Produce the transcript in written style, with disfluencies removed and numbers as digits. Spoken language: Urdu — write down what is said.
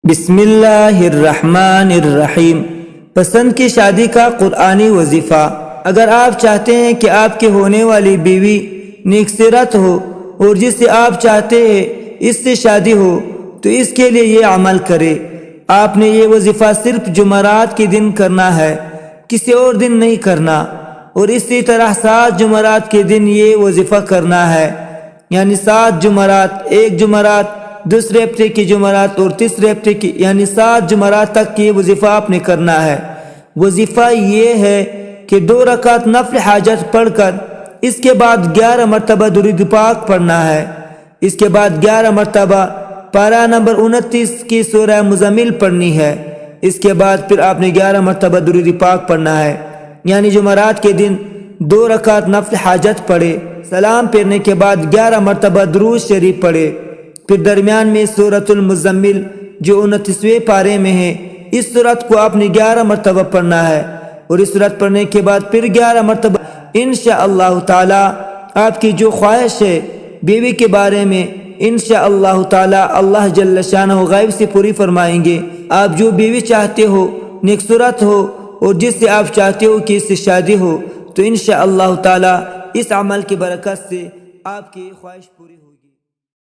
بسم اللہ الرحمن الرحیم۔ پسند کی شادی کا قرآنی وظیفہ۔ اگر آپ چاہتے ہیں کہ آپ کے ہونے والی بیوی نیک سیرت ہو اور جس سے آپ چاہتے ہیں اس سے شادی ہو تو اس کے لیے یہ عمل کرے۔ آپ نے یہ وظیفہ صرف جمعرات کے دن کرنا ہے، کسی اور دن نہیں کرنا، اور اسی طرح 7 جمعرات کے دن یہ وظیفہ کرنا ہے، یعنی 7 جمعرات، ایک جمعرات، دوسرے ہفتے کی جمعرات اور تیسرے ہفتے کی، یعنی 7 جمعرات تک یہ وظیفہ آپ نے کرنا ہے۔ وظیفہ یہ ہے کہ 2 رکعت نفل حاجت پڑھ کر اس کے بعد 11 مرتبہ درود پاک پڑھنا ہے۔ اس کے بعد 11 مرتبہ پارہ نمبر 29 کی سورہ مزمل پڑھنی ہے۔ اس کے بعد پھر آپ نے 11 مرتبہ درود پاک پڑھنا ہے، یعنی جمعرات کے دن 2 رکعت نفل حاجت پڑھے، سلام پھیرنے کے بعد 11 مرتبہ درود شریف پڑھے، پھر درمیان میں سورۃ المزمل جو 29ویں پارے میں ہے، اس سورت کو آپ نے 11 مرتبہ پڑھنا ہے، اور اس سورت پڑھنے کے بعد پھر 11 مرتبہ انشاءاللہ تعالی آپ کی جو خواہش ہے بیوی کے بارے میں انشاءاللہ تعالی اللہ جل شانہ غیب سے پوری فرمائیں گے۔ آپ جو بیوی چاہتے ہو، نیک صورت ہو، اور جس سے آپ چاہتے ہو کہ اس سے شادی ہو، تو انشاءاللہ تعالی اس عمل کی برکت سے آپ کی خواہش پوری ہو۔